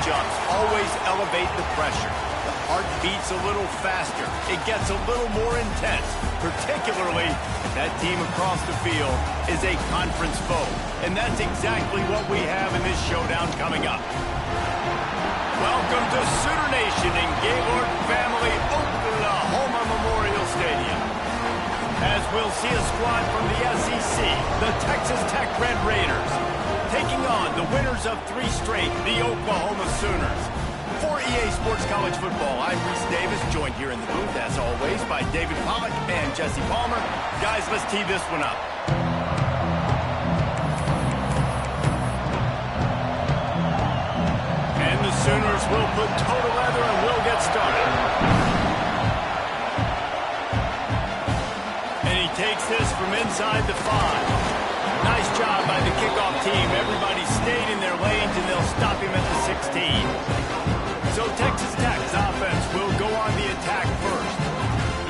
matchups always elevate the pressure. The heart beats a little faster. It gets a little more intense, particularly if that team across the field is a conference foe. And that's exactly what we have in this showdown coming up. Welcome to Sooner Nation in Gaylord Family Oklahoma Memorial Stadium. As we'll see a squad from the SEC, the Texas Tech Red Raiders, taking on the winners of 3 straight, the Oklahoma Sooners. For EA Sports College Football, I'm Reese Davis, joined here in the booth, as always, by David Pollack and Jesse Palmer. Guys, let's tee this one up. And the Sooners will put toe to leather and will get started. And he takes this from inside the 5. Nice job by the kickoff team. Everybody stayed in their lanes, and they'll stop him at the 16. So Texas Tech's offense will go on the attack first.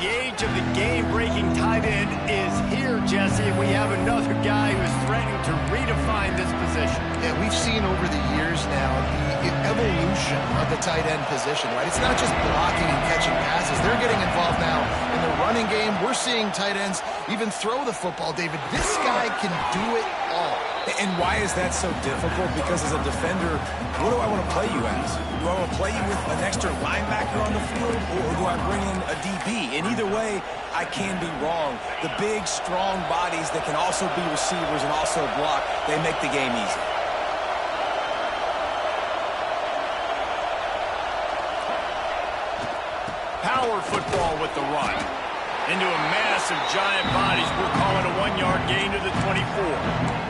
The age of the game-breaking tight end is here, Jesse, and we have another guy who's threatening to redefine this position. Yeah, we've seen over the years now the evolution of the tight end position, right? It's not just blocking and catching passes. They're getting involved now in the running game. We're seeing tight ends even throw the football, David. This guy can do it all. And why is that so difficult? Because as a defender, what do I want to play you as? Do I want to play you with an extra linebacker on the field, or do I bring in a DB? And either way, I can be wrong. The big, strong bodies that can also be receivers and also block, they make the game easy. Power football with the run. Into a mass of giant bodies, we're calling a 1-yard gain to the 24.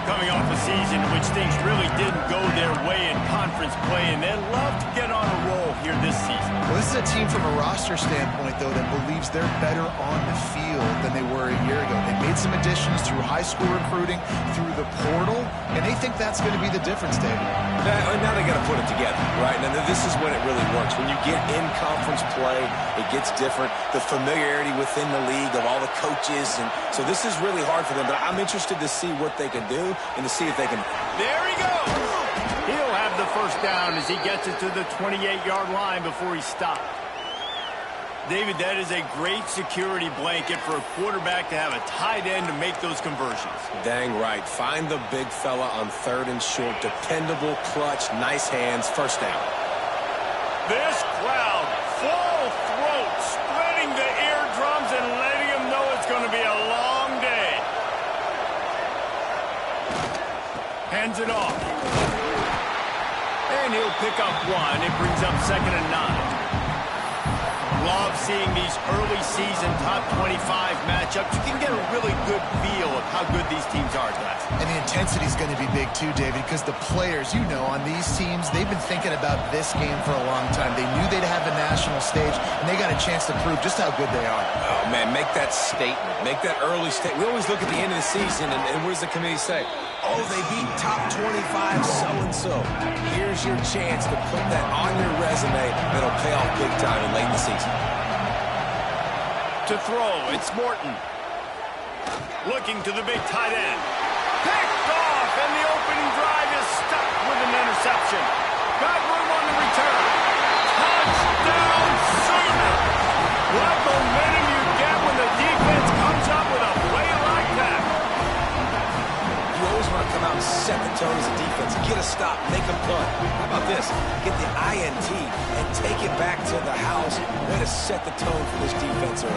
Coming off a season in which things really didn't go their way in conference play, and they'd love to get on a roll here this season. Well, this is a team from a roster standpoint, though, that believes they're better on the field than they were a year ago. They made some additions through high school recruiting, through the portal, and they think that's going to be the difference, David. Now they got to put it together, right? Now this is when it really works. When you get in conference play, it gets different. The familiarity within the league of all the coaches, and so this is really hard for them. But I'm interested to see what they can do and to see if they can. There he goes. He'll have the first down as he gets it to the 28-yard line before he stopped. David, that is a great security blanket for a quarterback to have a tight end to make those conversions. Dang right. Find the big fella on 3rd and short. Dependable, clutch, nice hands. First down. This crowd, full throat, spreading the eardrums and letting him know it's going to be a long day. Hands it off. And he'll pick up 1. It brings up 2nd and 9. Love seeing these early season top 25 matchups. You can get a really good feel of how good these teams are, guys. And the intensity is going to be big too, David, because the players, you know, on these teams, they've been thinking about this game for a long time. They knew they'd have the national stage, and they got a chance to prove just how good they are. Oh, man, make that statement. Make that early statement. We always look at the end of the season, and what does the committee say? Oh, they beat top 25 so-and-so. Here's your chance to put that on your resume that'll pay off big time in late in the season. To throw, it's Morton. Looking to the big tight end. Picked off, and the opening drive is stuck with an interception. Got room on the return. Touchdown, Sooner! What momentum you get when the defense comes up with a play like that. You always want to come out and set the tone as a defense. Get a stop, make a punt. How about this? Get the INT and take it back to the house. Way to set the tone for this defense early.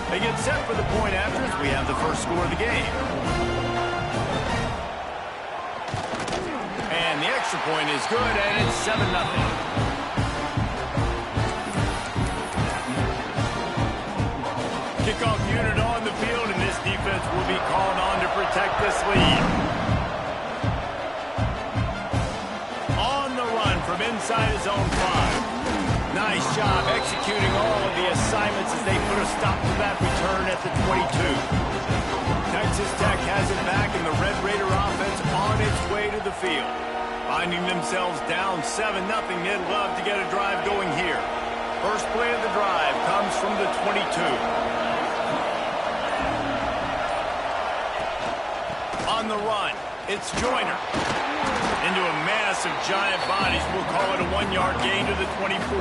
They get set for the point after as we have the first score of the game. And the extra point is good, and it's 7-0. Kickoff unit on the field, and this defense will be called on to protect this lead. On the run from inside his own 5. Nice job executing all of the assignments as they put a stop to that return at the 22. Texas Tech has it back, and the Red Raider offense on its way to the field. Finding themselves down 7-0, they'd love to get a drive going here. First play of the drive comes from the 22. On the run, it's Joyner. Into a mass of giant bodies, we'll call it a 1-yard gain to the 24.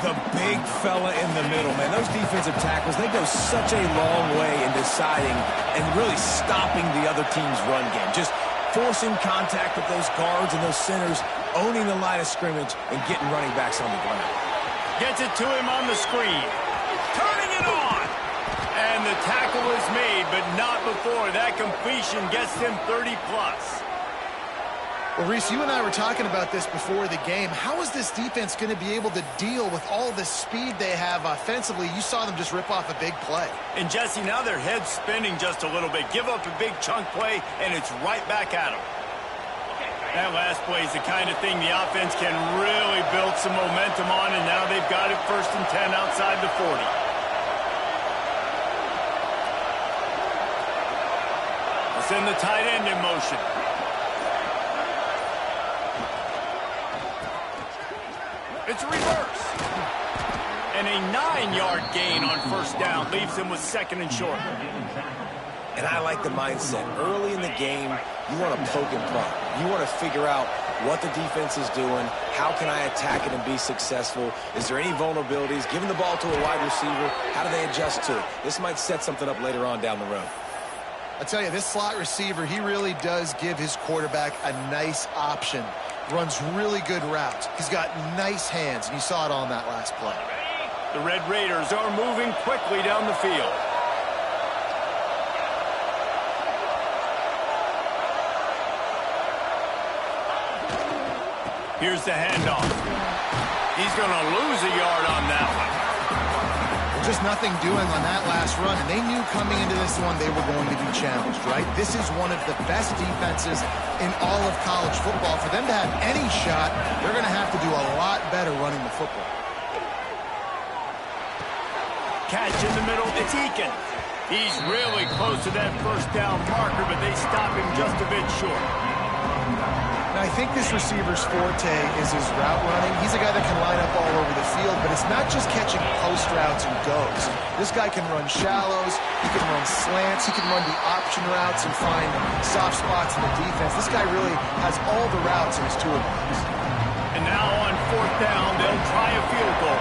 The big fella in the middle, man. Those defensive tackles, they go such a long way in deciding and really stopping the other team's run game. Just forcing contact with those guards and those centers, owning the line of scrimmage, and getting running backs on the ground. Gets it to him on the screen. Turning it on. And the tackle is made, but not before that completion gets him 30-plus. Well, Reese, you and I were talking about this before the game. How is this defense going to be able to deal with all the speed they have offensively? You saw them just rip off a big play. And, Jesse, now their head's spinning just a little bit. Give up a big chunk play, and it's right back at them. That last play is the kind of thing the offense can really build some momentum on, and now they've got it 1st and 10 outside the 40. Let's send the tight end in motion. It's a reverse. And a 9-yard gain on 1st down leaves him with 2nd and short. And I like the mindset. Early in the game, you want to poke and prod. You want to figure out what the defense is doing. How can I attack it and be successful? Is there any vulnerabilities? Giving the ball to a wide receiver, how do they adjust to it? This might set something up later on down the road. I tell you, this slot receiver, he really does give his quarterback a nice option. Runs really good routes. He's got nice hands, and you saw it on that last play. The Red Raiders are moving quickly down the field. Here's the handoff. He's going to lose a yard on that one. Just nothing doing on that last run, and they knew coming into this one they were going to be challenged, right? This is one of the best defenses in all of college football. For them to have any shot, they're going to have to do a lot better running the football. Catch in the middle, it's Eakin. He's really close to that 1st down marker, but they stop him just a bit short. Now, I think this receiver's forte is his route running. He's a guy that can line up all over the field, but it's not just catching post routes and goes. This guy can run shallows, he can run slants, he can run the option routes and find soft spots in the defense. This guy really has all the routes in his toolbox. And now on 4th down, they'll try a field goal.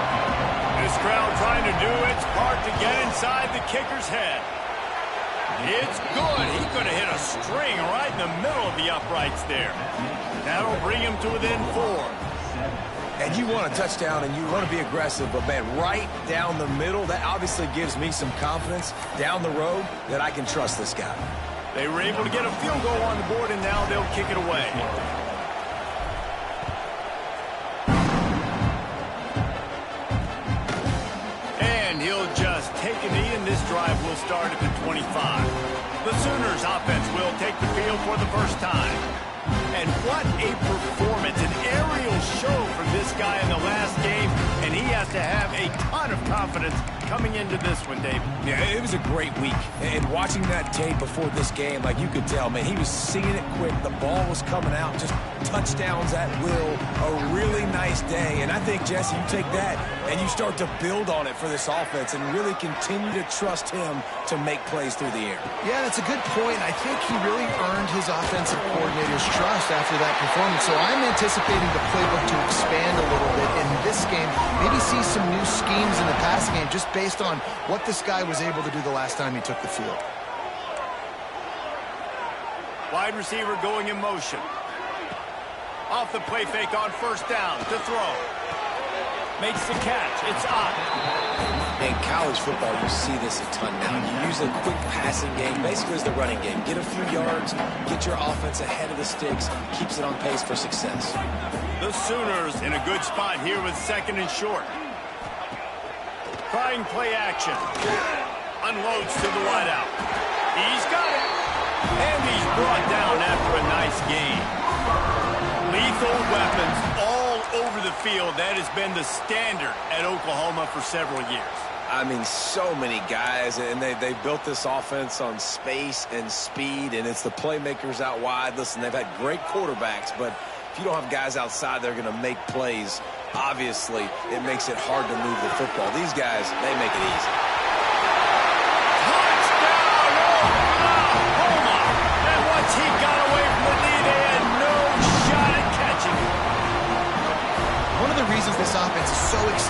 This crowd trying to do its part to get inside the kicker's head. It's good. He could have hit a string right in the middle of the uprights there. That'll bring him to within 4. And you want a touchdown and you want to be aggressive, but, man, right down the middle, that obviously gives me some confidence down the road that I can trust this guy. They were able to get a field goal on the board, and now they'll kick it away. And he'll just take a knee, and this drive will start at the 25. The Sooners offense will take the field for the first time. And what a performance, an aerial show from this guy in the last game, and he has to have a ton of confidence coming into this one, Dave. Yeah, it was a great week. And watching that tape before this game, like you could tell, man, he was seeing it quick. The ball was coming out, just touchdowns at will. A really nice day. And I think, Jesse, you take that and you start to build on it for this offense and really continue to trust him to make plays through the air. Yeah, that's a good point. I think he really earned his offensive coordinator's trust after that performance. So I'm anticipating the playbook to expand a little bit in this game. Maybe see some new schemes in the passing game just based on what this guy was able to do the last time he took the field. Wide receiver going in motion. Off the play fake on 1st down to throw. Makes the catch. It's up. In college football, you see this a ton now. You use a quick passing game, basically as the running game. Get a few yards, get your offense ahead of the sticks, keeps it on pace for success. The Sooners in a good spot here with 2nd and short. Trying play action. Unloads to the wideout. He's got it. And he's brought down after a nice gain. Lethal weapons all over the field. That has been the standard at Oklahoma for several years. I mean, so many guys, and they built this offense on space and speed, and it's the playmakers out wide. Listen, they've had great quarterbacks, but if you don't have guys outside, they're going to make plays. Obviously, it makes it hard to move the football. These guys, they make it easy. Touchdown, Oklahoma!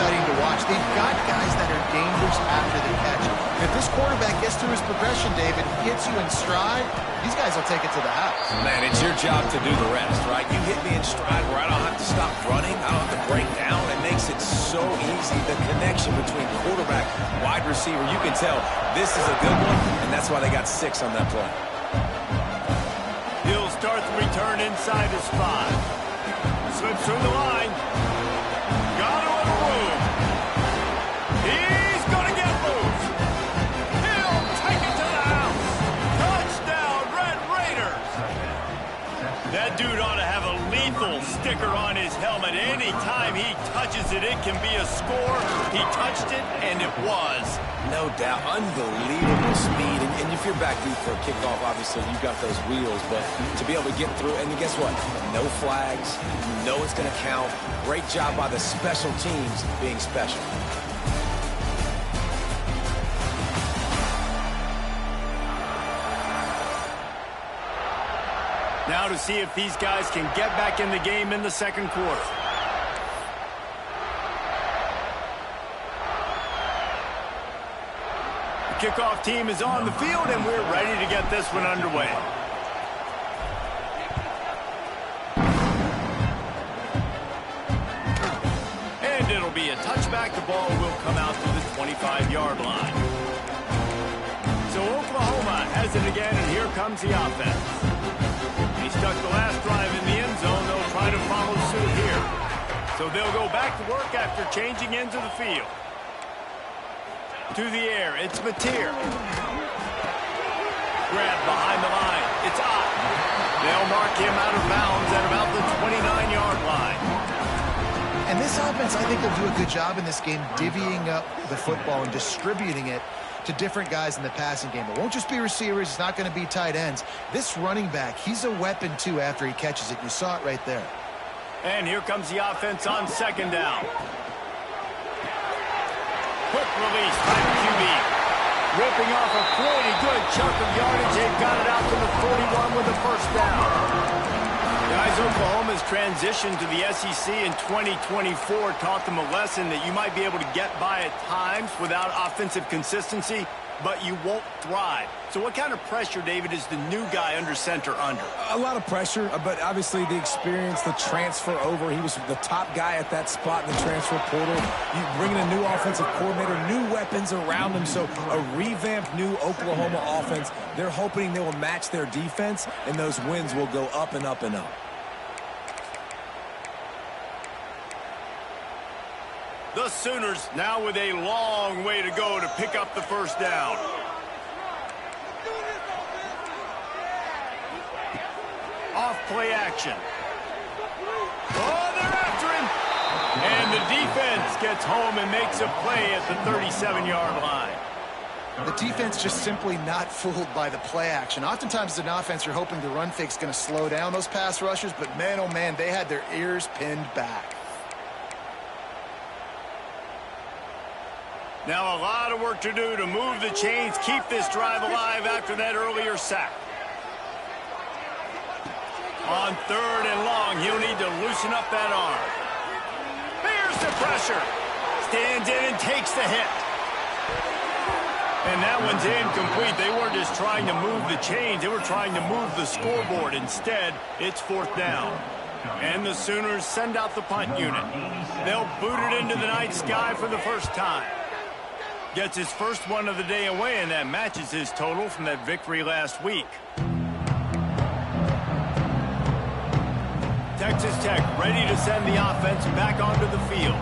exciting to watch. They've got guys that are dangerous after the catch. And if this quarterback gets through his progression, David, hits you in stride, these guys will take it to the house. Man, it's your job to do the rest, right? You hit me in stride where I don't have to stop running. I don't have to break down. It makes it so easy. The connection between quarterback, wide receiver, you can tell this is a good one, and that's why they got 6 on that play. He'll start the return inside his 5. Slips through the line. Got a little room. He's going to get loose. He'll take it to the house. Touchdown, Red Raiders. That dude ought to have a lethal sticker on his helmet. Anytime he touches it, it can be a score. He touched it, and it was. No doubt. Unbelievable speed. And if you're back deep for a kickoff, obviously you've got those wheels. But to be able to get through, and guess what? No flags. You know it's going to count. Great job by the special teams being special. Now to see if these guys can get back in the game in the second quarter. The kickoff team is on the field, and we're ready to get this one underway. And it'll be a touchback. The ball will come out to the 25-yard line. So Oklahoma has it again, and here comes the offense. He stuck the last drive in the end zone. They'll try to follow suit here. So they'll go back to work after changing into the field. To the air, it's Mateer. Grab behind the line. It's up. They'll mark him out of bounds at about the 29-yard line. And this offense, I think, will do a good job in this game divvying up the football and distributing it to different guys in the passing game. It won't just be receivers. It's not going to be tight ends. This running back, he's a weapon, too, after he catches it. You saw it right there. And here comes the offense on second down. Quick release by the QB. Ripping off a pretty good chunk of yardage. They've got it out to the 41 with a first down. Guys, Oklahoma's transition to the SEC in 2024 taught them a lesson that you might be able to get by at times without offensive consistency, but you won't thrive. So what kind of pressure, David, is the new guy under center under? A lot of pressure, but obviously the experience, the transfer over. He was the top guy at that spot in the transfer portal. You bring in a new offensive coordinator, new weapons around him. So a revamped new Oklahoma offense. They're hoping they will match their defense, and those wins will go up and up and up. The Sooners now with a long way to go to pick up the first down. Off play action. Oh, they're after him. And the defense gets home and makes a play at the 37-yard line. The defense just simply not fooled by the play action. Oftentimes as an offense, you're hoping the run fake's going to slow down those pass rushers, but man, oh man, they had their ears pinned back. Now a lot of work to do to move the chains, keep this drive alive after that earlier sack. On third and long, he'll need to loosen up that arm. Here's the pressure. Stands in and takes the hit. And that one's incomplete. They weren't just trying to move the chains. They were trying to move the scoreboard. Instead, it's fourth down. And the Sooners send out the punt unit. They'll boot it into the night sky for the first time. Gets his first one of the day away, and that matches his total from that victory last week. Texas Tech ready to send the offense back onto the field.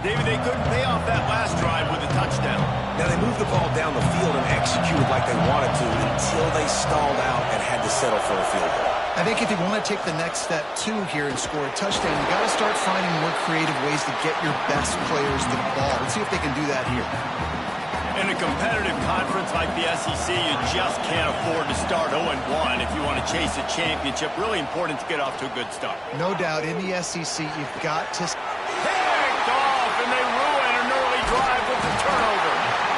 David, they couldn't pay off that last drive with a touchdown. Now, they moved the ball down the field and executed like they wanted to until they stalled out and had to settle for a field goal. I think if you want to take the next step, too, here and score a touchdown, you got to start finding more creative ways to get your best players the ball. Let's see if they can do that here. In a competitive conference like the SEC, you just can't afford to start 0-1 if you want to chase a championship. Really important to get off to a good start. No doubt, in the SEC, you've got to... Picked off, and they ruin an early drive with the turnover.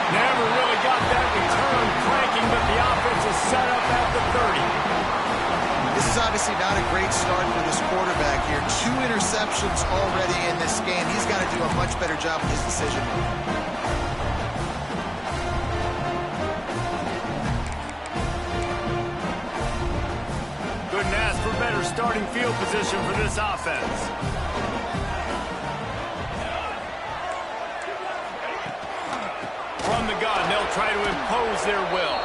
Never really got that return cranking, but the offense is set up at the 30. This is is obviously not a great start for this quarterback here. 2 interceptions already in this game. He's got to do a much better job with his decision making. Couldn't ask for better starting field position for this offense. From the gun, they'll try to impose their will.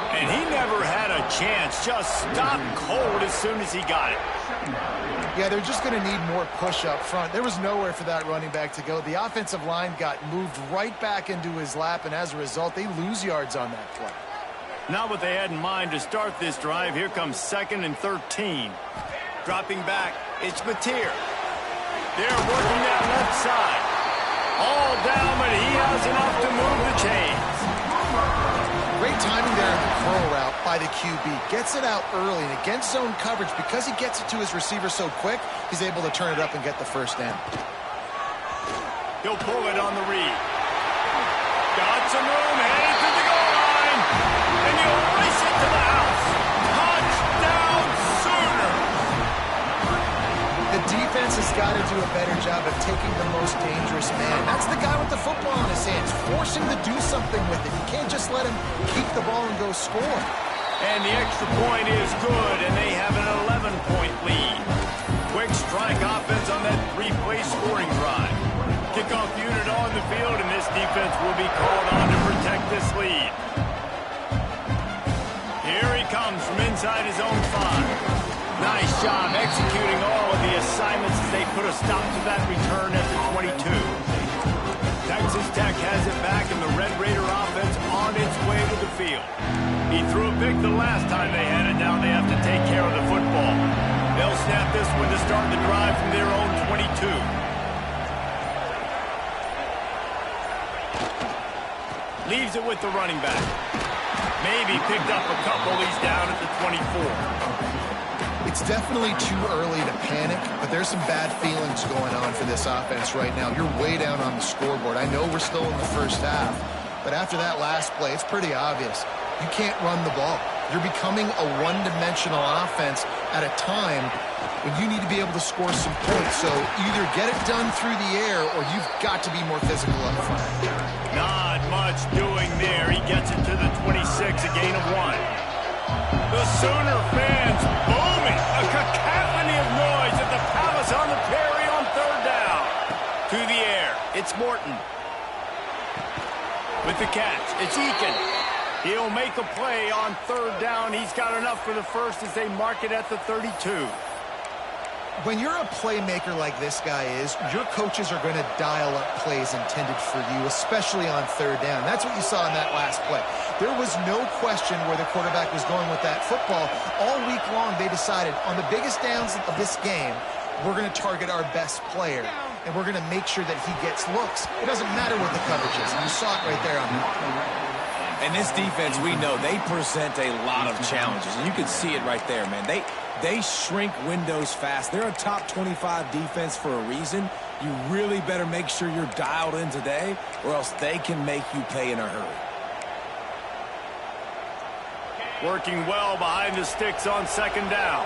And he never had a chance. Just stopped cold as soon as he got it. Yeah, they're just going to need more push up front. There was nowhere for that running back to go. The offensive line got moved right back into his lap, and as a result, they lose yards on that play. Not what they had in mind to start this drive. Here comes 2nd and 13. Dropping back, it's Mateer. They're working that left side. All down, but he has enough to move the chains. Great timing there in the curl route by the QB. Gets it out early, and against zone coverage, because he gets it to his receiver so quick, he's able to turn it up and get the first down. He'll pull it on the read. Got some room, headed to the goal line. And he'll race it to the house. Touchdown, Sooner! The defense has got to do a better job of taking the most dangerous man. That's the guy with the football in his hands. Force him to do something with it. You can't just let him keep the ball and go score. And the extra point is good, and they have an 11-point lead. Quick strike offense on that 3-play scoring drive. Kickoff unit on the field, and this defense will be called on to protect this lead. Here he comes from inside his own 5. Nice job executing all of the assignments as they put a stop to that return at the 22. Texas Tech has it back, and the Red Raider offense on its way to the field. He threw a pick the last time they had it. Now they have to take care of the football. They'll snap this one to start the drive from their own 22. Leaves it with the running back. Maybe picked up a couple. He's down at the 24. It's definitely too early to panic, but there's some bad feelings going on for this offense right now. You're way down on the scoreboard. I know we're still in the first half, but after that last play, it's pretty obvious. You can't run the ball. You're becoming a one-dimensional offense at a time when you need to be able to score some points. So either get it done through the air or you've got to be more physical up front. Not much doing there. He gets it to the 26, a gain of 1. The Sooner fans booming. A cacophony of noise at the Palace on the Prairie on 3rd down. To the air. It's Morton. With the catch, it's Eakin. He'll make a play on 3rd down. He's got enough for the first as they mark it at the 32. When you're a playmaker like this guy is, your coaches are going to dial up plays intended for you, especially on 3rd down. That's what you saw in that last play. There was no question where the quarterback was going with that football. All week long, they decided on the biggest downs of this game, we're going to target our best player, and we're going to make sure that he gets looks. It doesn't matter what the coverage is, and you saw it right there on that. And this defense, we know, they present a lot of challenges, and you can see it right there, man. They shrink windows fast. They're a top 25 defense for a reason. You really better make sure you're dialed in today, or else they can make you pay in a hurry. Working well behind the sticks on 2nd down.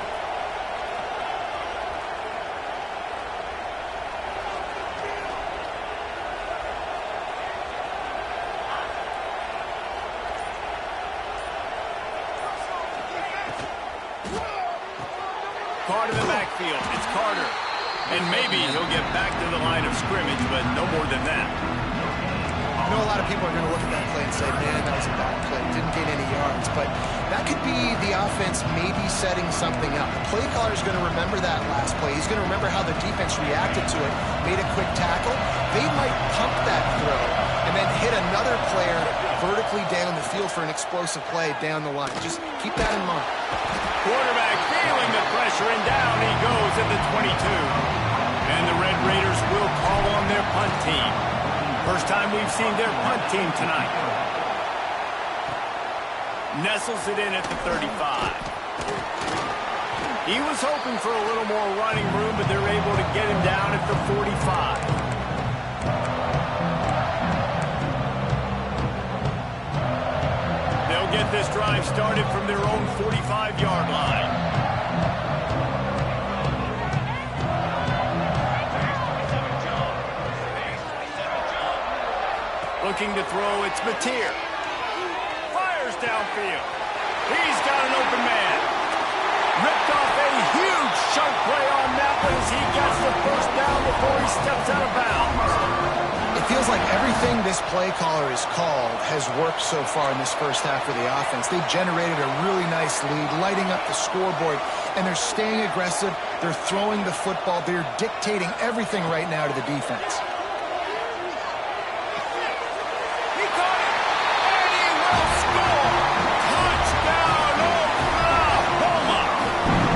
Caught in the backfield. It's Carter. And maybe he'll get back to the line of scrimmage, but no more than that. I know a lot of people are going to look at that play and say, man, that was a bad play. Didn't gain any yards. But that could be the offense maybe setting something up. The play caller is going to remember that last play. He's going to remember how the defense reacted to it, made a quick tackle. They might pump that throw and then hit another player vertically down the field for an explosive play down the line. Just keep that in mind. Quarterback feeling the pressure, and down he goes at the 22. And the Red Raiders will call on their punt team. First time we've seen their punt team tonight. Nestles it in at the 35. He was hoping for a little more running room, but they're able to get him down at the 45. They'll get this drive started from their own 45-yard line. Looking to throw, it's Mateer. Fires downfield. He's got an open man. Ripped off a huge chunk play on that one as he gets the first down before he steps out of bounds. It feels like everything this play caller has called has worked so far in this first half for the offense. They've generated a really nice lead, lighting up the scoreboard, and they're staying aggressive. They're throwing the football. They're dictating everything right now to the defense. He caught it, and he will score. Touchdown, Oklahoma.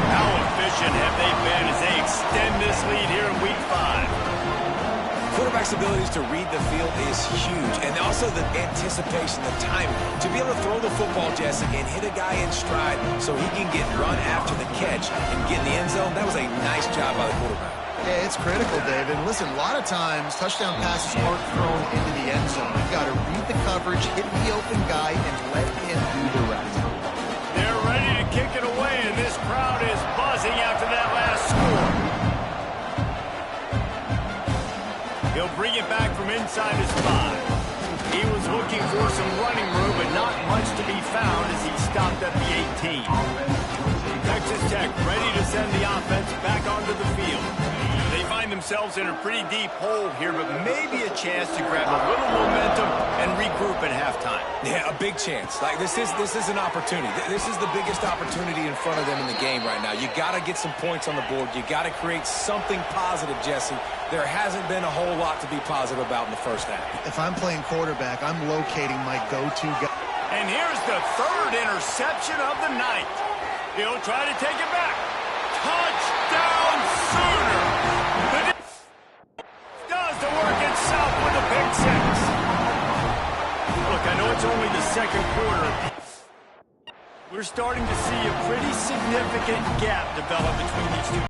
How efficient have they been as they extend this lead here in Week 5? Quarterback's abilities to read the field is huge, and also the anticipation, the timing. To be able to throw the football, Jesse, and hit a guy in stride so he can get run after the catch and get in the end zone, that was a nice job by the quarterback. Yeah, it's critical, David. Listen, a lot of times touchdown passes aren't thrown into the end zone. You've got to read the coverage, hit the open guy, and let him do the rest. They're ready to kick it away, and this crowd is buzzing after that last score. He'll bring it back from inside his 5. He was looking for some running room, but not much to be found as he stopped at the 18. Texas Tech ready to send the offense back onto the field. They find themselves in a pretty deep hole here, but maybe a chance to grab a little momentum and regroup at halftime. Yeah, a big chance. Like this is an opportunity. This is the biggest opportunity in front of them in the game right now. You got to get some points on the board. You got to create something positive, Jesse. There hasn't been a whole lot to be positive about in the first half. If I'm playing quarterback, I'm locating my go-to guy. And here's the third interception of the night. He'll try to take it back. Touchdown, Sooner! Does the work itself with a pick 6. Look, I know it's only the second quarter. We're starting to see a pretty significant gap develop between these two